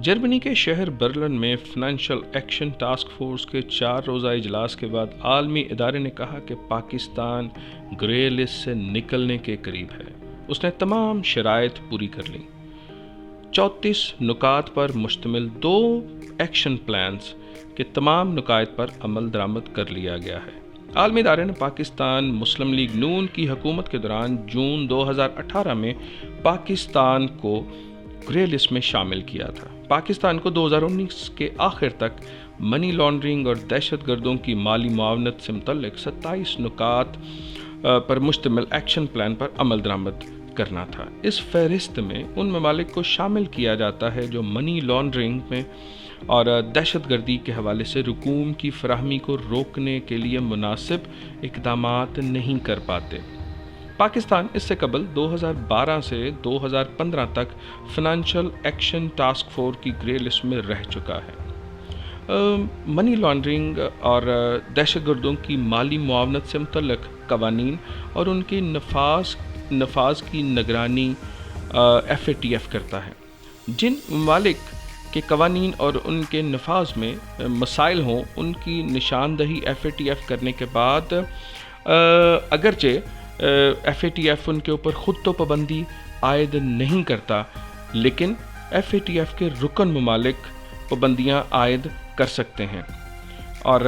جرمنی کے شہر برلن میں فائنینشل ایکشن ٹاسک فورس کے 4 روزہ اجلاس کے بعد عالمی ادارے نے کہا کہ پاکستان گرے لسٹ سے نکلنے کے قریب ہے۔ اس نے تمام شرائط پوری کر لیں۔ 34 نکات پر مشتمل 2 ایکشن پلانز کے تمام نکات پر عمل درآمد کر لیا گیا ہے۔ عالمی ادارے نے پاکستان مسلم لیگ نون کی حکومت کے دوران جون 2018 میں پاکستان کو گرے لسٹ میں شامل کیا تھا۔ پاکستان کو 2019 کے آخر تک منی لانڈرنگ اور دہشت گردوں کی مالی معاونت سے متعلق 27 نکات پر مشتمل ایکشن پلان پر عمل درآمد کرنا تھا۔ اس فہرست میں ان ممالک کو شامل کیا جاتا ہے جو منی لانڈرنگ میں اور دہشت گردی کے حوالے سے رقوم کی فراہمی کو روکنے کے لیے مناسب اقدامات نہیں کر پاتے۔ پاکستان اس سے قبل 2012 سے 2015 تک فائنینشل ایکشن ٹاسک فورس کی گرے لسٹ میں رہ چکا ہے۔ منی لانڈرنگ اور دہشت گردوں کی مالی معاونت سے متعلق قوانین اور ان کے نفاذ کی نگرانی FATF کرتا ہے۔ جن ممالک کے قوانین اور ان کے نفاذ میں مسائل ہوں ان کی نشاندہی FATF کرنے کے بعد اگرچہ FATF ان کے اوپر خود تو پابندی عائد نہیں کرتا، لیکن FATF کے رکن ممالک پابندیاں عائد کر سکتے ہیں اور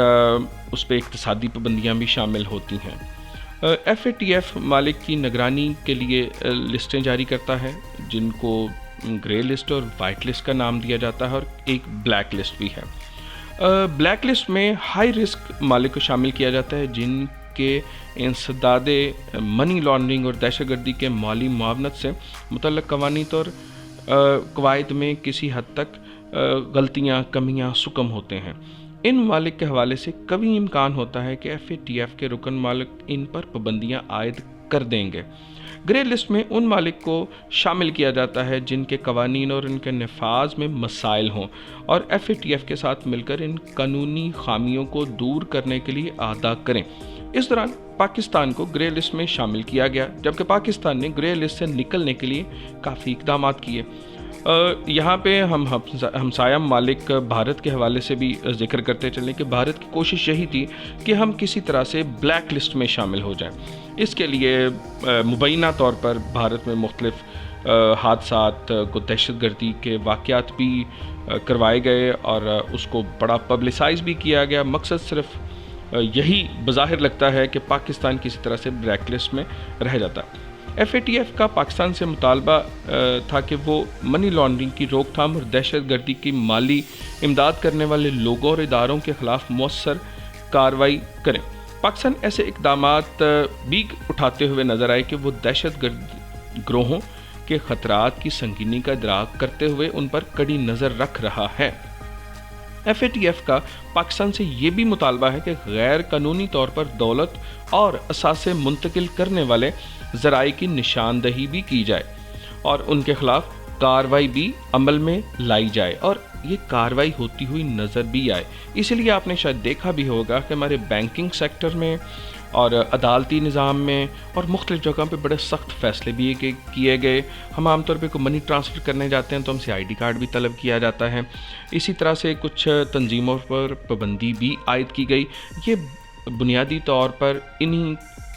اس پہ اقتصادی پابندیاں بھی شامل ہوتی ہیں۔ FATF ممالک کی نگرانی کے لیے لسٹیں جاری کرتا ہے جن کو گرے لسٹ اور وائٹ لسٹ کا نام دیا جاتا ہے، اور ایک بلیک لسٹ بھی ہے۔ بلیک لسٹ میں ہائی رسک ممالک کو شامل کیا جاتا ہے جن کے انسداد منی لانڈرنگ اور دہشت گردی کے مالی معاونت سے متعلق قوانین اور قواعد میں کسی حد تک غلطیاں، کمیاں، سکم ہوتے ہیں۔ ان ممالک کے حوالے سے کبھی امکان ہوتا ہے کہ FATF کے رکن ممالک ان پر پابندیاں عائد کر دیں گے۔ گرے لسٹ میں ان ممالک کو شامل کیا جاتا ہے جن کے قوانین اور ان کے نفاذ میں مسائل ہوں اور FATF کے ساتھ مل کر ان قانونی خامیوں کو دور کرنے کے لیے اعادہ کریں۔ اس دوران پاکستان کو گرے لسٹ میں شامل کیا گیا، جبکہ پاکستان نے گرے لسٹ سے نکلنے کے لیے کافی اقدامات کیے۔ یہاں پہ ہم ہمسایہ ممالک بھارت کے حوالے سے بھی ذکر کرتے چلیں کہ بھارت کی کوشش یہی تھی کہ ہم کسی طرح سے بلیک لسٹ میں شامل ہو جائیں۔ اس کے لیے مبینہ طور پر بھارت میں مختلف حادثات کو، دہشت گردی کے واقعات بھی کروائے گئے اور اس کو بڑا پبلسائز بھی کیا گیا۔ مقصد صرف یہی بظاہر لگتا ہے کہ پاکستان کسی طرح سے بلیک لسٹ میں رہ جاتا۔ FATF کا پاکستان سے مطالبہ تھا کہ وہ منی لانڈرنگ کی روک تھام اور دہشت گردی کی مالی امداد کرنے والے لوگوں اور اداروں کے خلاف مؤثر کارروائی کریں۔ پاکستان ایسے اقدامات بھی اٹھاتے ہوئے نظر آئے کہ وہ دہشت گرد گروہوں کے خطرات کی سنگینی کا ادراک کرتے ہوئے ان پر کڑی نظر رکھ رہا ہے۔ FATF کا پاکستان سے یہ بھی مطالبہ ہے کہ غیر قانونی طور پر دولت اور اثاثے منتقل کرنے والے ذرائع کی نشاندہی بھی کی جائے اور ان کے خلاف کارروائی بھی عمل میں لائی جائے اور یہ کارروائی ہوتی ہوئی نظر بھی آئے۔ اسی لیے آپ نے شاید دیکھا بھی ہوگا کہ ہمارے بینکنگ سیکٹر میں اور عدالتی نظام میں اور مختلف جگہوں پہ بڑے سخت فیصلے بھی کیے گئے۔ ہم عام طور پہ کوئی منی ٹرانسفر کرنے جاتے ہیں تو ہم سے ID کارڈ بھی طلب کیا جاتا ہے۔ اسی طرح سے کچھ تنظیموں پر پابندی بھی عائد کی گئی۔ یہ بنیادی طور پر انہی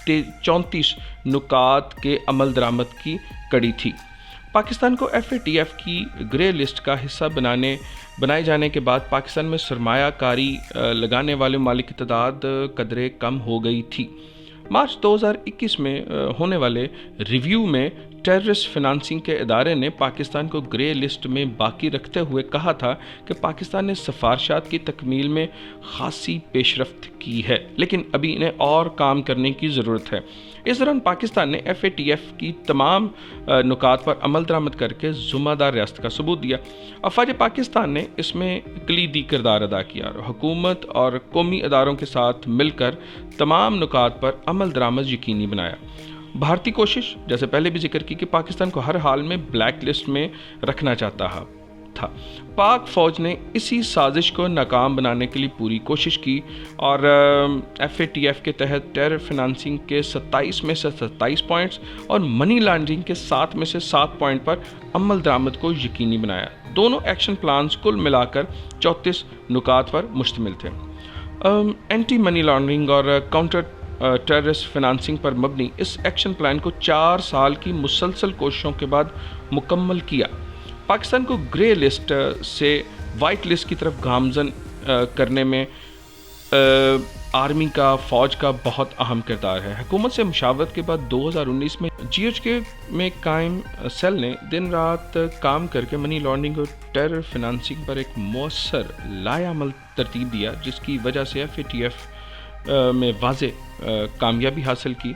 34 نکات کے عمل درآمد کی کڑی تھی۔ پاکستان کو FATF کی گرے لسٹ کا حصہ بنائے جانے کے بعد پاکستان میں سرمایہ کاری لگانے والے ممالک کی تعداد قدرے کم ہو گئی تھی۔ مارچ 2021 میں ہونے والے ریویو میں ٹیررسٹ فنانسنگ کے ادارے نے پاکستان کو گرے لسٹ میں باقی رکھتے ہوئے کہا تھا کہ پاکستان نے سفارشات کی تکمیل میں خاصی پیش رفت کی ہے، لیکن ابھی انہیں اور کام کرنے کی ضرورت ہے۔ اس دوران پاکستان نے FATF کی تمام نکات پر عمل درآمد کر کے ذمہ دار ریاست کا ثبوت دیا۔ افواج پاکستان نے اس میں کلیدی کردار ادا کیا اور حکومت اور قومی اداروں کے ساتھ مل کر تمام نکات پر عمل درآمد یقینی بنایا۔ بھارتی کوشش، جیسے پہلے بھی ذکر کی، کہ پاکستان کو ہر حال میں بلیک لسٹ میں رکھنا چاہتا تھا۔ پاک فوج نے اسی سازش کو ناکام بنانے کے لیے پوری کوشش کی اور FATF کے تحت ٹیرر فنانسنگ کے 27 میں سے 27 پوائنٹس اور منی لانڈرنگ کے 7 میں سے 7 پوائنٹ پر عمل درآمد کو یقینی بنایا۔ دونوں ایکشن پلانز کل ملا کر 34 نکات پر مشتمل تھے۔ اینٹی منی لانڈرنگ اور کاؤنٹر ٹیررسٹ فنانسنگ پر مبنی اس ایکشن پلان کو 4 سال کی مسلسل کوششوں کے بعد مکمل کیا۔ پاکستان کو گرے لسٹ سے وائٹ لسٹ کی طرف گامزن کرنے میں آرمی کا، فوج کا بہت اہم کردار ہے۔ حکومت سے مشاورت کے بعد 2019 میں GHK میں قائم سیل نے دن رات کام کر کے منی لانڈرنگ اور ٹیرر فنانسنگ پر ایک مؤثر لائحہ عمل ترتیب دیا، جس کی وجہ سے FATF میں واضح کامیابی حاصل کی۔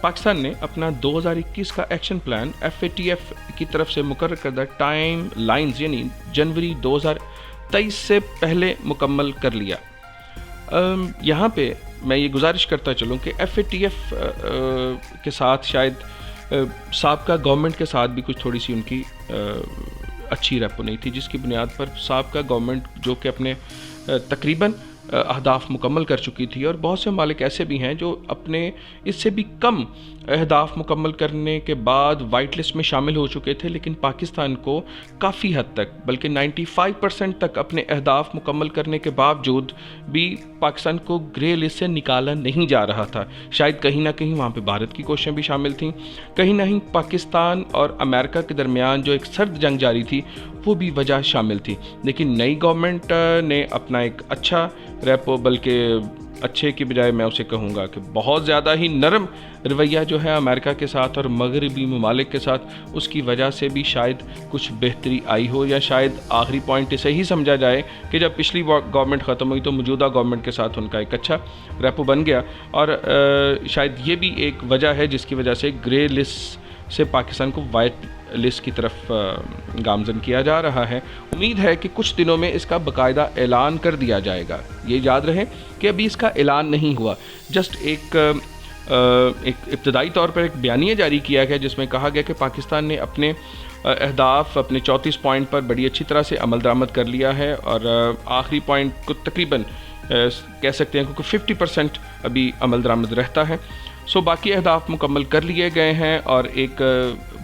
پاکستان نے اپنا 2021 کا ایکشن پلان FATF کی طرف سے مقرر کردہ ٹائم لائنز یعنی جنوری 2023 سے پہلے مکمل کر لیا۔ یہاں پہ میں یہ گزارش کرتا چلوں کہ FATF کے ساتھ شاید سابقہ گورنمنٹ کے ساتھ بھی کچھ تھوڑی سی ان کی اچھی ریپو نہیں تھی، جس کی بنیاد پر سابقہ گورنمنٹ جو کہ اپنے تقریباً اہداف مکمل کر چکی تھی، اور بہت سے ممالک ایسے بھی ہیں جو اپنے اس سے بھی کم اہداف مکمل کرنے کے بعد وائٹ لسٹ میں شامل ہو چکے تھے، لیکن پاکستان کو کافی حد تک بلکہ 95% تک اپنے اہداف مکمل کرنے کے باوجود بھی پاکستان کو گرے لسٹ سے نکالا نہیں جا رہا تھا۔ شاید کہیں نہ کہیں وہاں پہ بھارت کی کوششیں بھی شامل تھیں، کہیں نہ کہیں پاکستان اور امریکہ کے درمیان جو ایک سرد جنگ جاری تھی وہ بھی وجہ شامل تھی۔ لیکن نئی گورنمنٹ نے اپنا ایک اچھا ریپو، بلکہ اچھے کی بجائے میں اسے کہوں گا کہ بہت زیادہ ہی نرم رویہ جو ہے امریکہ کے ساتھ اور مغربی ممالک کے ساتھ، اس کی وجہ سے بھی شاید کچھ بہتری آئی ہو، یا شاید آخری پوائنٹ اسے ہی سمجھا جائے کہ جب پچھلی گورنمنٹ ختم ہوئی تو موجودہ گورنمنٹ کے ساتھ ان کا ایک اچھا ریپو بن گیا، اور شاید یہ بھی ایک وجہ ہے جس کی وجہ سے گرے لسٹ سے پاکستان کو وائٹ لسٹ کی طرف گامزن کیا جا رہا ہے۔ امید ہے کہ کچھ دنوں میں اس کا باقاعدہ اعلان کر دیا جائے گا۔ یہ یاد رہے کہ ابھی اس کا اعلان نہیں ہوا، جسٹ ایک ابتدائی طور پر ایک بیانیہ جاری کیا گیا جس میں کہا گیا کہ پاکستان نے اپنے اہداف، اپنے 34 پوائنٹ پر بڑی اچھی طرح سے عمل درآمد کر لیا ہے، اور آخری پوائنٹ کو تقریباً کہہ سکتے ہیں کیونکہ 50% ابھی عمل درآمد رہتا ہے۔ باقی اہداف مکمل کر لیے گئے ہیں، اور ایک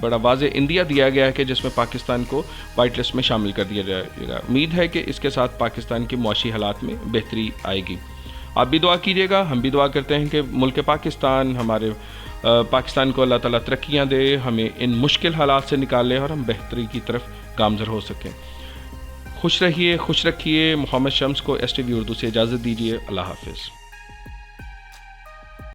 بڑا واضح عندیہ دیا گیا ہے کہ جس میں پاکستان کو وائٹ لسٹ میں شامل کر دیا جائے گا۔ امید ہے کہ اس کے ساتھ پاکستان کے معاشی حالات میں بہتری آئے گی۔ آپ بھی دعا کیجیے گا، ہم بھی دعا کرتے ہیں کہ ملک پاکستان، ہمارے پاکستان کو اللہ تعالیٰ ترقیاں دے، ہمیں ان مشکل حالات سے نکالے اور ہم بہتری کی طرف گامزن ہو سکیں۔ خوش رہیے، خوش رکھیے۔ محمد شمس کو STV اردو سے اجازت دیجیے۔ اللہ حافظ۔